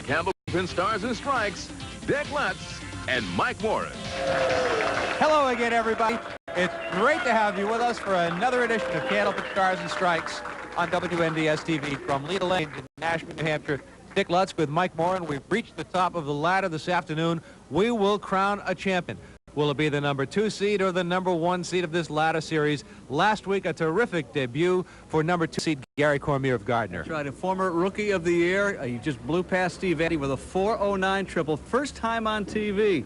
Candlepin Stars and Strikes, Dick Lutz and Mike Morris. Hello again, everybody. It's great to have you with us for another edition of Candlepin Stars and Strikes on WNDS TV from Leda Lane in Nashville, New Hampshire. Dick Lutz with Mike Morin. We've reached the top of the ladder this afternoon. We will crown a champion. Will it be the number 2 seed or the number 1 seed of this ladder series? Last week, a terrific debut for number 2 seed Gary Cormier of Gardner. That's right, a former Rookie of the Year. He just blew past Steve Vandy with a 4:09 triple, first time on TV.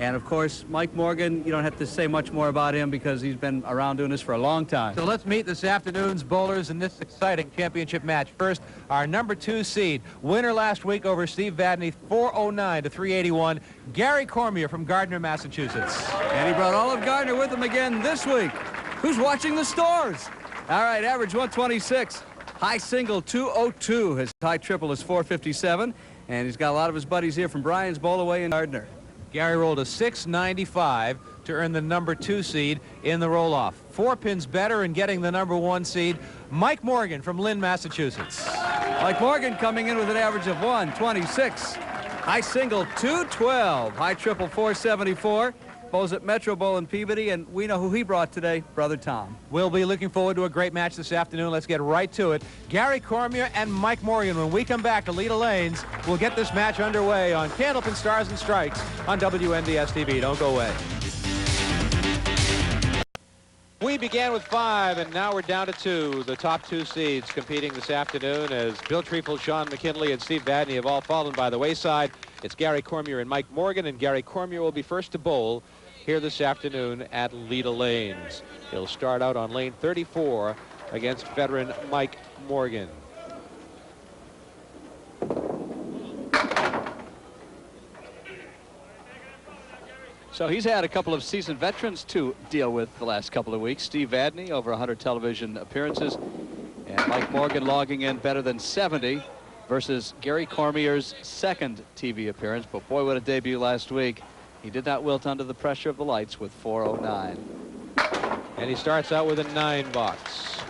And, of course, Mike Morgan, you don't have to say much more about him because he's been around doing this for a long time. So let's meet this afternoon's bowlers in this exciting championship match. First, our number 2 seed, winner last week over Steve Vadney, 409 to 381, Gary Cormier from Gardner, Massachusetts. And he brought all of Gardner with him again this week. Who's watching the stores? All right, average 126. High single 202. His high triple is 457. And he's got a lot of his buddies here from Bryan's Bowl away in Gardner. Gary rolled a 695 to earn the number 2 seed in the roll-off. 4 pins better in getting the number 1 seed, Mike Morgan from Lynn, Massachusetts. Mike Morgan coming in with an average of 126. High single 212. High triple 474. Bowls at Metro Bowl in Peabody, and we know who he brought today, Brother Tom. We'll be looking forward to a great match this afternoon. Let's get right to it. Gary Cormier and Mike Morgan. When we come back to Leda Lanes, we'll get this match underway on Candlepin Stars and Strikes on WNDS TV. Don't go away. We began with 5, and now we're down to 2. The top 2 seeds competing this afternoon as Bill Treefel, Sean McKinley, and Steve Vadney have all fallen by the wayside. It's Gary Cormier and Mike Morgan, and Gary Cormier will be first to bowl here this afternoon at Leda Lanes. He'll start out on lane 34 against veteran Mike Morgan. So he's had a couple of seasoned veterans to deal with the last couple of weeks. Steve Vadney, over 100 television appearances, and Mike Morgan logging in better than 70 versus Gary Cormier's second TV appearance. But boy, what a debut last week. He did not wilt under the pressure of the lights with 409. And he starts out with a 9 box.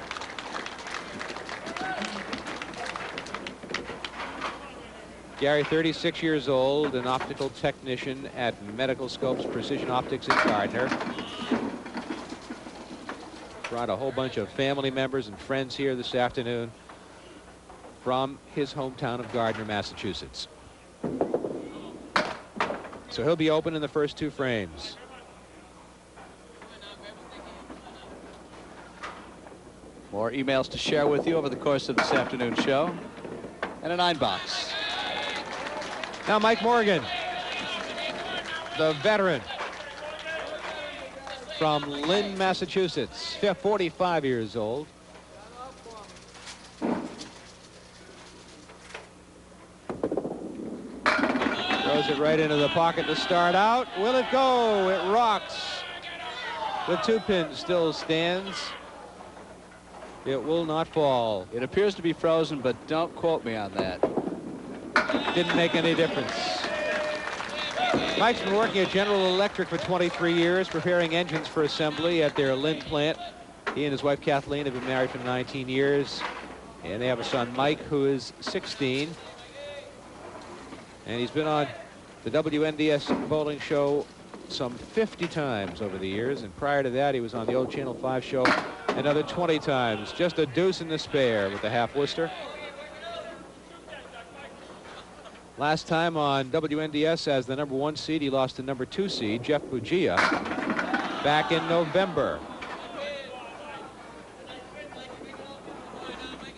Gary, 36 years old, an optical technician at Medical Scopes Precision Optics in Gardner. Brought a whole bunch of family members and friends here this afternoon from his hometown of Gardner, Massachusetts. So he'll be open in the first 2 frames. More emails to share with you over the course of this afternoon show. And a 9 box. Now Mike Morgan, the veteran from Lynn, Massachusetts, 45 years old. Throws it right into the pocket to start out. Will it go? It rocks. The 2 pin still stands. It will not fall. It appears to be frozen, but don't quote me on that. Didn't make any difference. Mike's been working at General Electric for 23 years, preparing engines for assembly at their Lynn plant. He and his wife Kathleen have been married for 19 years, and they have a son Mike who is 16. And he's been on the WNDS bowling show some 50 times over the years, and prior to that he was on the old Channel 5 show another 20 times. Just a deuce and a spare with the half Worcester. Last time on WNDS as the number 1 seed, he lost to number 2 seed, Jeff Bugia, back in November.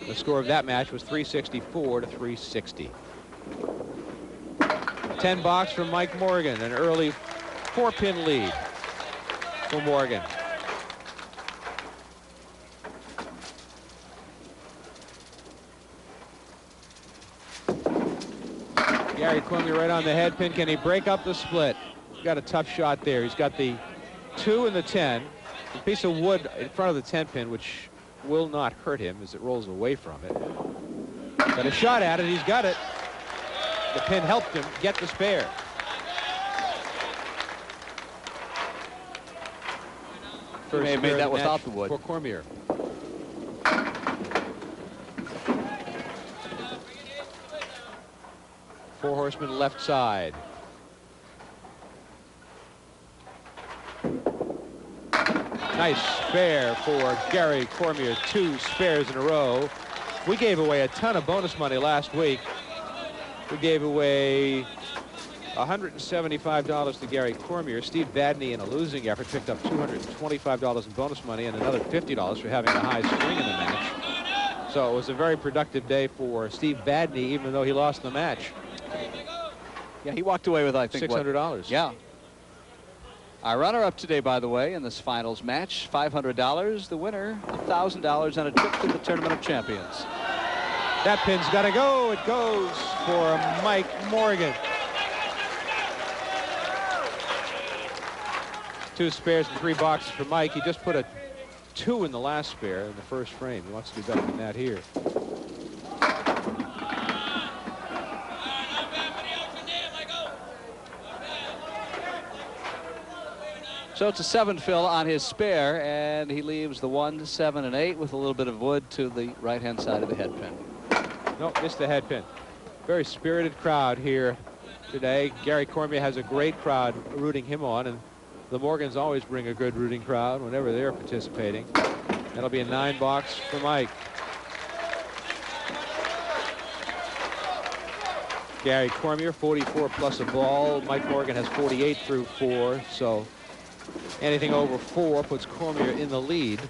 The score of that match was 364 to 360. 10 box from Mike Morgan, an early 4-pin lead for Morgan. Gary Cormier right on the head pin. Can he break up the split? He's got a tough shot there. He's got the 2 and the 10. A piece of wood in front of the 10 pin, which will not hurt him as it rolls away from it. Got a shot at it. He's got it. The pin helped him get the spare. He may have made that without the wood. For Cormier. Four horsemen left side. Nice spare for Gary Cormier. 2 spares in a row. We gave away a ton of bonus money last week. We gave away $175 to Gary Cormier. Steve Vadney, in a losing effort, picked up $225 in bonus money and another $50 for having a high string in the match. So it was a very productive day for Steve Vadney, even though he lost the match. Yeah, he walked away with, I think, $600. Yeah. Our runner-up today, by the way, in this finals match, $500. The winner, $1,000 and a trip to the Tournament of Champions. That pin's got to go. It goes for Mike Morgan. 2 spares and 3 boxes for Mike. He just put a 2 in the last spare in the first frame. He wants to do better than that here. So it's a 7 fill on his spare, and he leaves the 1, 7, and 8 with a little bit of wood to the right-hand side of the head pin. No, missed the head pin. Very spirited crowd here today. Gary Cormier has a great crowd rooting him on, and the Morgans always bring a good rooting crowd whenever they're participating. That'll be a 9 box for Mike. Gary Cormier, 44 plus a ball. Mike Morgan has 48 through 4, so anything over 4 puts Cormier in the lead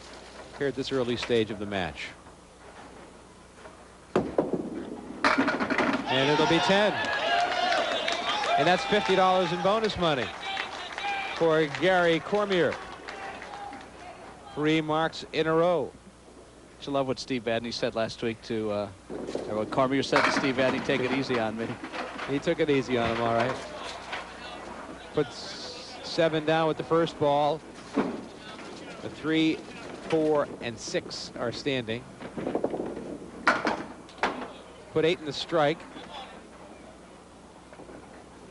here at this early stage of the match. And it'll be 10. And that's $50 in bonus money for Gary Cormier. 3 marks in a row. I love what Steve Vadney said last week to, or what Cormier said to Steve Vadney, take it easy on me. He took it easy on him, all right. Puts 7 down with the first ball. The 3, 4, and 6 are standing. Put 8 in the strike.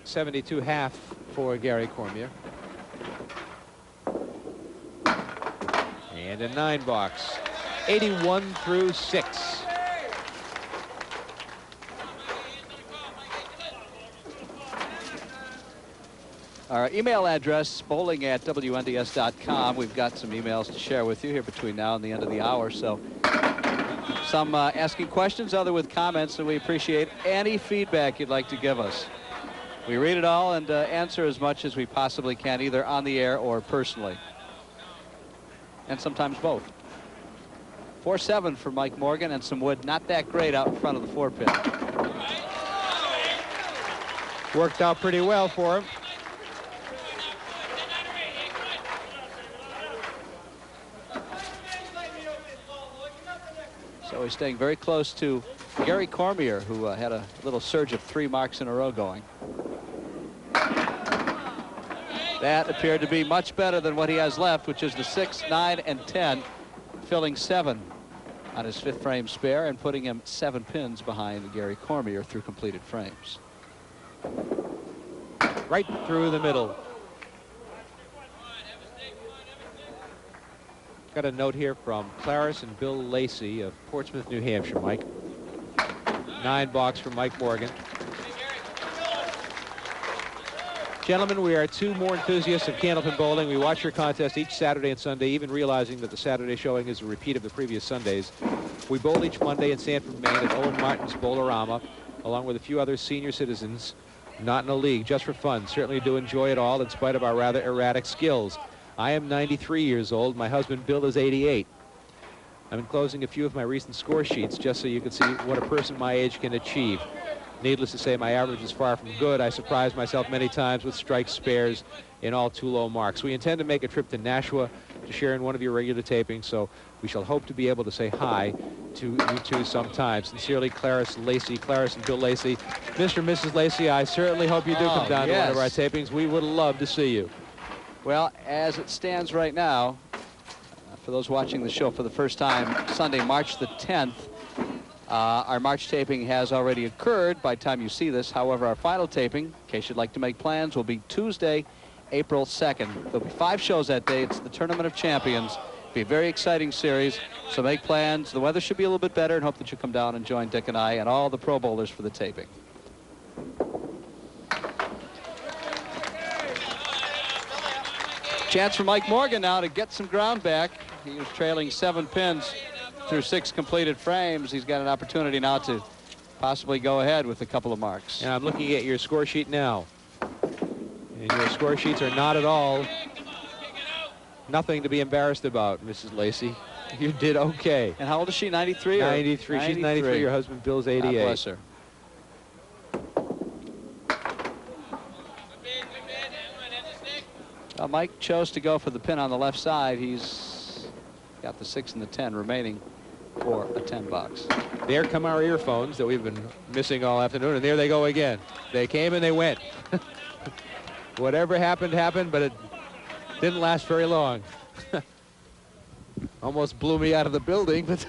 72.5 for Gary Cormier. And a 9 box. 81 through 6. Our email address, bowling@WNDS.com. We've got some emails to share with you here between now and the end of the hour. So some asking questions, other with comments, and we appreciate any feedback you'd like to give us. We read it all and answer as much as we possibly can, either on the air or personally. And sometimes both. 4-7 for Mike Morgan, and some wood not that great out in front of the 4-pin. Worked out pretty well for him. So he's staying very close to Gary Cormier, who had a little surge of 3 marks in a row going. That appeared to be much better than what he has left, which is the 6, 9, and 10, filling 7 on his 5th frame spare and putting him 7 pins behind Gary Cormier through completed frames. Right through the middle. Got a note here from Clarice and Bill Lacey of Portsmouth, New Hampshire, Mike. 9 box for Mike Morgan. Gentlemen, we are 2 more enthusiasts of Candlepin bowling. We watch your contest each Saturday and Sunday, even realizing that the Saturday showing is a repeat of the previous Sundays. We bowl each Monday in Sanford, Maine at Owen Martin's Bowlerama, along with a few other senior citizens, not in a league, just for fun. Certainly do enjoy it all in spite of our rather erratic skills. I am 93 years old. My husband, Bill, is 88. I'm enclosing a few of my recent score sheets just so you can see what a person my age can achieve. Needless to say, my average is far from good. I surprised myself many times with strike spares in all too low marks. We intend to make a trip to Nashua to share in one of your regular tapings, so we shall hope to be able to say hi to you two sometime. Sincerely, Clarice Lacey. Clarice and Bill Lacey. Mr. and Mrs. Lacey, I certainly hope you do come down to one of our tapings. We would love to see you. Well, as it stands right now, for those watching the show for the first time, Sunday, March the 10th, our March taping has already occurred by the time you see this. However, our final taping, in case you'd like to make plans, will be Tuesday, April 2nd. There'll be 5 shows that day. It's the Tournament of Champions. It'll be a very exciting series, so make plans. The weather should be a little bit better, and hope that you come down and join Dick and I and all the pro bowlers for the taping. Chance for Mike Morgan now to get some ground back. He was trailing 7 pins through 6 completed frames. He's got an opportunity now to possibly go ahead with a couple of marks. Yeah, I'm looking at your score sheet now. And your score sheets are not at all nothing to be embarrassed about, Mrs. Lacey. You did okay. And how old is she, 93? 93. She's 93. Your husband Bill's 88. God bless her. Mike chose to go for the pin on the left side. He's got the 6 and the 10 remaining for a 10 box. There come our earphones that we've been missing all afternoon, and there they go again. They came and they went. Whatever happened, happened, but it didn't last very long. Almost blew me out of the building, but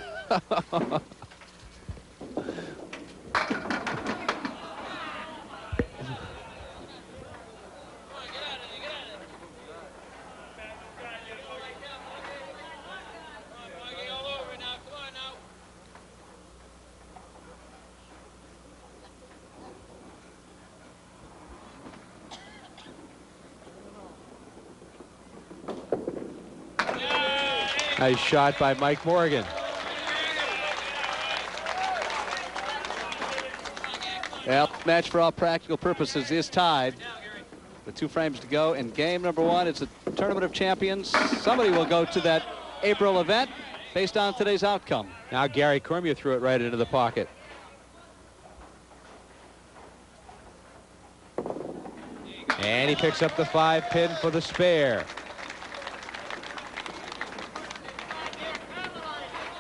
nice shot by Mike Morgan. Well, match for all practical purposes is tied. With 2 frames to go in game number 1. It's a tournament of champions. Somebody will go to that April event based on today's outcome. Now Gary Cormier threw it right into the pocket. And he picks up the 5 pin for the spare.